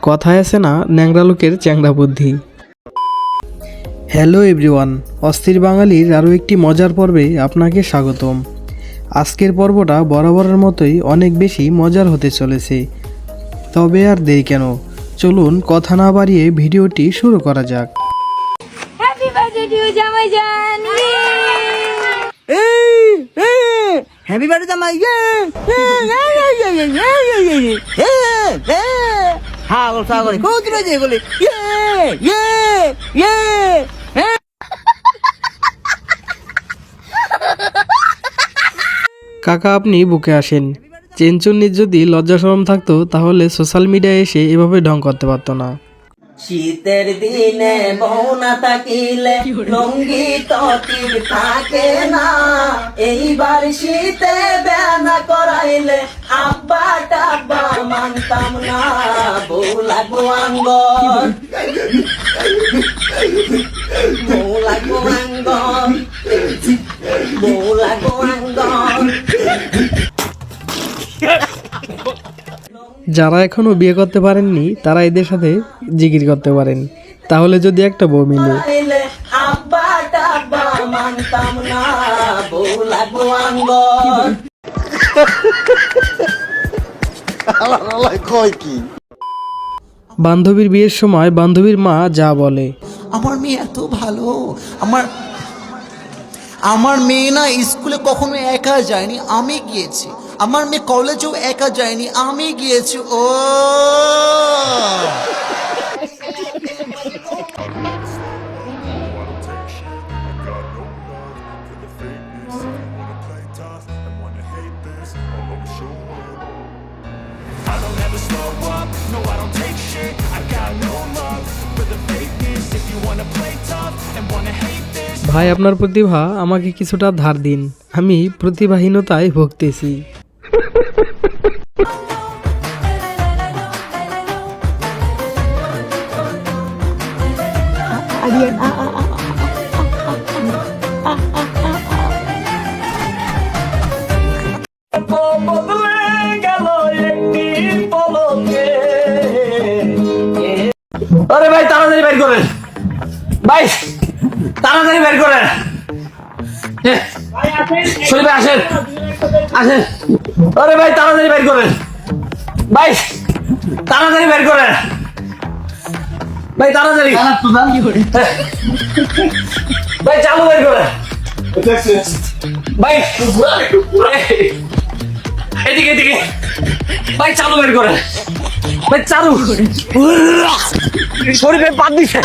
কথায় আছে না, ন্যাংরা লোকের চ্যাংরা বুদ্ধি। হ্যালো এভরিওয়ান, অস্থির বাঙালির আরও একটি মজার পর্বে আপনাকে স্বাগতম। আজকের পর্বটা বরাবরের মতোই অনেক বেশি মজার হতে চলেছে। তবে আর দেরি কেন, চলুন কথা না বাড়িয়ে ভিডিওটি শুরু করা যাক। হ্যাপি বার্থডে টু জামাইজান। হ্যাপি বার্থডে জামাই। হ্যাঁ বল সাগরে কোন দিকে যাই বলে কাকা আপনি বুকে আসেন। চেনচুন্নির যদি লজ্জা শরম থাকতো তাহলে সোশ্যাল মিডিয়ায় এসে এভাবে ঢং করতে পারতো না। শীতের দিনে বউ না থাকিলে লঙ্গি তো তীর থাকে না, এইবার শীতে বেনা করাইলে আব্বা টাব্বা মানতাম না, বউ লাগবো আঙ্গন, বউ লাগবো আঙ্গন, বউ লাগবো আঙ্গন। যারা এখনো বিয়ে করতে পারেননি তারা এদের সাথে জিকির করতে পারেন, তাহলে যদি একটা বউ মিলে। আব্বা টাব্বা মানতাম না, বউ লাগবো আঙ্গন। বান্ধবীর বিয়ের সময় বান্ধবীর মা যা বলে, আমার মেয়ে এত ভালো, আমার মেয়ে না স্কুলে কখনো একা যায়নি, আমি গিয়েছি। আমার মেয়ে কলেজেও একা যায়নি, আমি গিয়েছি। ও ভাই আপনার প্রতিভা আমাকে কিছুটা ধার দিন, আমি প্রতিভাহীনতায় ভুগতেছি। আরে ভাই তাড়াতাড়ি বের করেন, ভাই তাড়াতাড়ি বের করেন। শরীফ আসেন আসেন, আরে ভাই তাড়াতাড়ি বের করেন, ভাই তাড়াতাড়ি বের করেন, ভাই তাড়াতাড়ি, ভাই চালু বের করেন, ভাই এদিকে এদিকে, ভাই চালু বের করেন, ভাই চালু। শরীফে বাদ দিছে।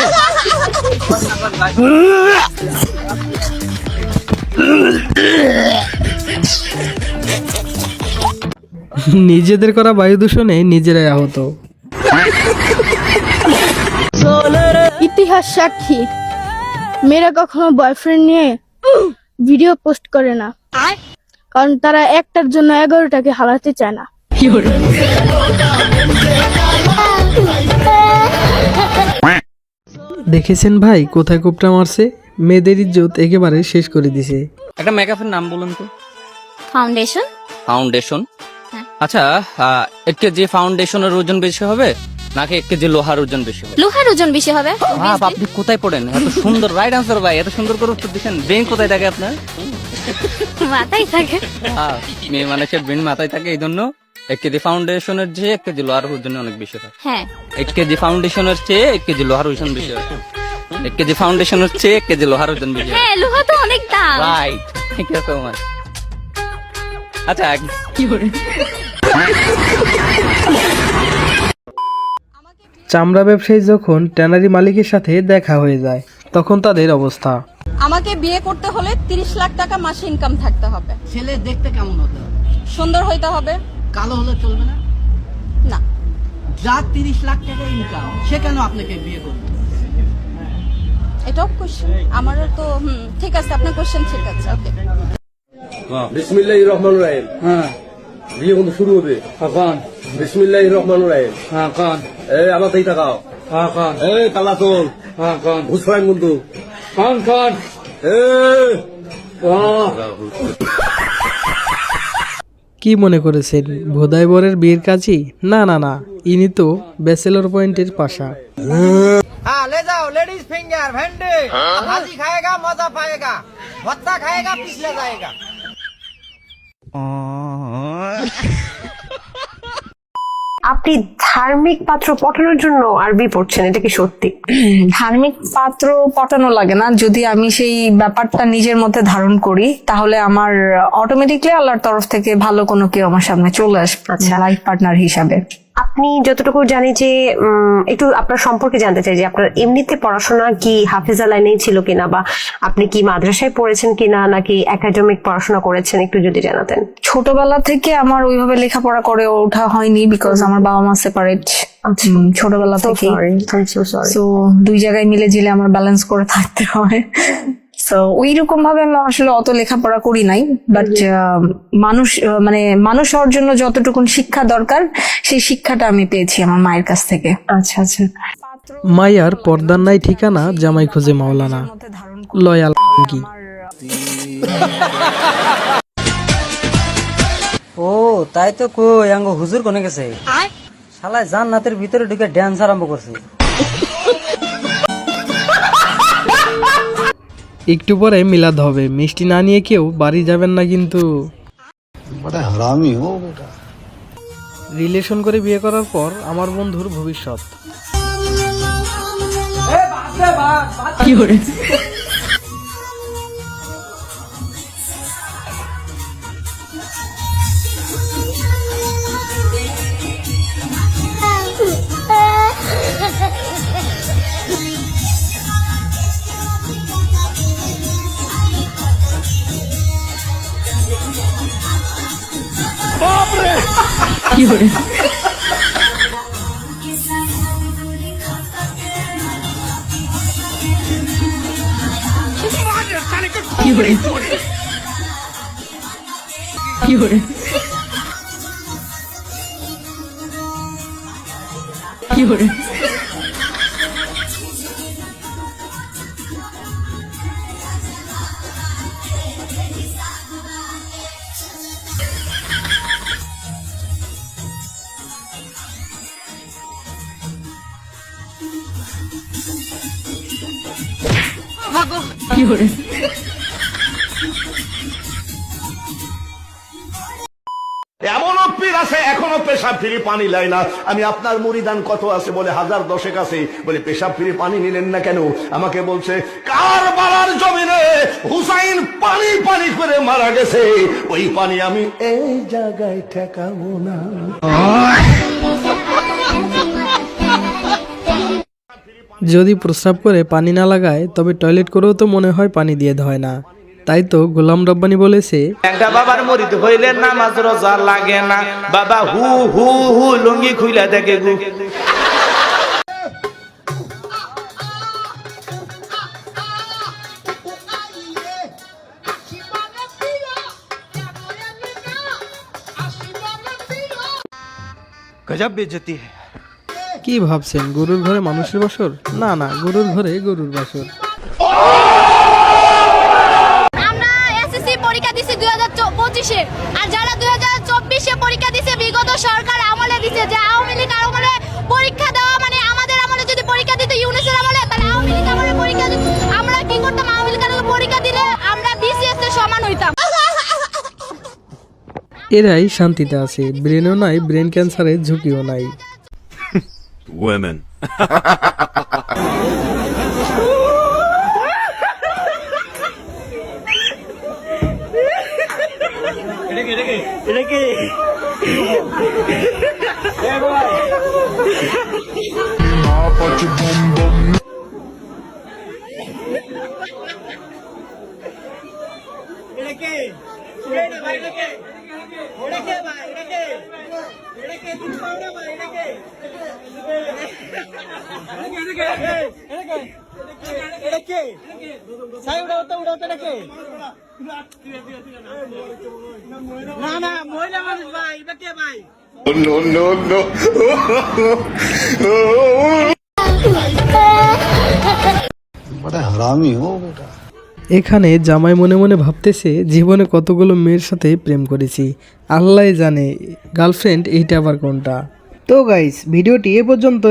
নিজেদের করা বায়ু দূষণে নিজেরাই আহত। ইতিহাস সাক্ষী, মেয়েরা কখনো বয়ফ্রেন্ড নিয়ে ভিডিও পোস্ট করে না, কারণ তারা একটার জন্য 11টাকে হারাতে চায় না। দেখেছেন ভাই কোথায় কোপটা মারছে, মেয়েদের ইজ্জত একেবারে শেষ করে দিছে। একটা মেকআপের নাম বলুন তো। ফাউন্ডেশন। ফাউন্ডেশন, আচ্ছা 1 কেজি ফাউন্ডেশনের ওজন বেশি হবে নাকি 1 কেজি লোহার ওজন বেশি হবে? লোহার ওজন বেশি হবে। আপনি কোথায় পড়েন? এত সুন্দর রাইট আনসার ভাই, এত সুন্দর করে উত্তর দিচ্ছেন। ব্রেন কোথায় থাকে আপনার? মাথায় থাকে। মেয়ে মানুষের ব্রেন মাথায় থাকে, এই জন্য 1 কেজি ফাউন্ডেশনের চেয়ে 1 কেজি লোহার ওজন অনেক বেশি হয়। হ্যাঁ, 1 কেজি ফাউন্ডেশনের চেয়ে 1 কেজি লোহার ওজন বেশি হয়। 1 কেজি ফাউন্ডেশনের চেয়ে 1 কেজি লোহার ওজন বেশি হয়। হ্যাঁ, লোহা তো অনেক দাম। Right, thank you so much. আচ্ছা চামড়া ব্যবসায়ী যখন ট্যানারি মালিকের সাথে দেখা হয়ে যায় তখন তাদের অবস্থা। আমাকে বিয়ে করতে হলে 30 লাখ টাকা মাসে ইনকাম থাকতে হবে। ছেলে দেখতে কেমন হতে হবে? সুন্দর হইতে হবে। কালো হলে চলবে না? না। যার 30 লাখ টাকা ইনকাম সে কেন আপনাকে বিয়ে করবে? এটাও কোশ্চেন আমারও তো ঠিক আছে, আপনার কোশ্চেন ঠিক আছে, ওকে। বিসমিল্লাহির রহমানির রহিম। হ্যাঁ বিয়ে কিন্তু শুরু হবে। কন বিসমিল্লাহির রহমানির রহিম। হ্যাঁ কন এই আমার তাই তাকাও। হ্যাঁ কন এই তালা তোল। হ্যাঁ কন ঘুষফাইন কিন্তু। কন কন এই কি মনে করেছেন ভোদাই বরের বিয়ের কাজই? না না না, ইনি তো ব্যাচেলর পয়েন্টের পাশা। हाँ ले जाओ लेडीज फिंगर भेंडे भाजी खाएगा मजा पाएगा भत्ता खाएगा पिछले जाएगा। আপনি ধার্মিক পাত্র পটানোর জন্য আরবি পড়ছেন, এটা কি সত্যি? ধার্মিক পাত্র পটানো লাগে না, যদি আমি সেই ব্যাপারটা নিজের মধ্যে ধারণ করি তাহলে আমার অটোমেটিকলি আল্লাহর তরফ থেকে ভালো কোনো কেউ আমার সামনে চলে আসবে, আচ্ছা। লাইফ পার্টনার হিসাবে। আপনি যতটুকু জানি যে একটু আপনার সম্পর্কে জানতে চাই যে আপনার এমনিতে পড়াশোনা কি হাফেজা লাইনেই ছিল কিনা, বা আপনি কি মাদ্রাসায় পড়েছেন কিনা নাকি একাডেমিক পড়াশোনা করেছেন, একটু যদি জানাতেন। ছোটবেলা থেকে আমার ওইভাবে লেখাপড়া করে ওঠা হয়নি, বিকজ আমার বাবা মা সেপারেট ছোটবেলা থেকে। তো দুই জায়গায় মিলে জিলে আমার ব্যালেন্স করে থাকতে হয়। তো ওই রকম ভাবে আমি আসলে অত লেখাপড়া করি নাই, বাট মানুষ মানে মানুষ হওয়ার জন্য যতটুকু শিক্ষা দরকার সেই শিক্ষাটা আমি পেয়েছি আমার মায়ের কাছ থেকে। আচ্ছা আচ্ছা। মায়ার পর্দার নাই ঠিকানা, জামাই খুঁজে মাওলানা। লয়াল কি ও তাই তো কই আঙ্গ হুজুর কোনে গেছে, শালায় জান্নাতের ভিতরে ঢুকে ড্যান্স আরম্ভ করছে। একটু পরে মিলাদ হবে, মিষ্টি না নিয়ে কেউ বাড়ি যাবেন না কিন্তু। রিলেশন করে বিয়ে করার পর আমার বন্ধুর ভবিষ্যৎ। এমনও পীর আছে এখনো পেশাব ফিরে পানি লাই না। আমি আপনার মুরিদান কত আছে বলে 1010 আছে বলে পেশাব ফিরে পানি নিলেন না কেন? আমাকে বলছে কারবালার জমিনে হুসাইন পানি পানি করে মারা গেছে, ওই পানি আমি এই জায়গায় ঠেকাবো না। যদি প্রস্রাব করে পানি না লাগায় তবে টয়লেট করেও তো মনে হয় পানি দিয়ে ধয় না। তাই তো গোলাম রব্বানি বলেছে, একটা বাবার মরিদ হইলে নামাজ রোজা লাগে না, বাবা হু হু হু লুঙ্গি খুইলা দেখে গু। গজব বেজতি। কি ভাবছেন গরুর ঘরে মানুষের বাসর? না না, গরুর ঘরে গরুর বাসর। আমরা এসএসসি পরীক্ষা দিছি 2025-এ, আর যারা 2024-এ পরীক্ষা দিছে বিগত সরকার আমলে দিছে, যে আওয়ামী লীগ আমলে পরীক্ষা দেওয়া মানে আমাদের আমলে যদি পরীক্ষা দিত ইউনিসের আমলে, তাহলে আওয়ামী লীগ আমলে পরীক্ষা দিত, আমরা কি করতাম? আওয়ামী লীগ আমলে পরীক্ষা দিলে আমরা বিসিএস এর সমান হইতাম। এরাই শান্তিতে আছে, ব্রেনও নাই, ব্রেন ক্যান্সারের ঝুঁকিও নাই। Women. না না মহিলা মানুষ ভাই এটা কে ভাই No, no, no. এখানে জামাই মনে মনে ভাবতেছে জীবনে কতগুলো মেয়ের সাথে প্রেম করেছি, আল্লাহ জানে গার্লফ্রেন্ড এইটা আবার কোনটা। তো গাইস ভিডিওটি এ পর্যন্ত।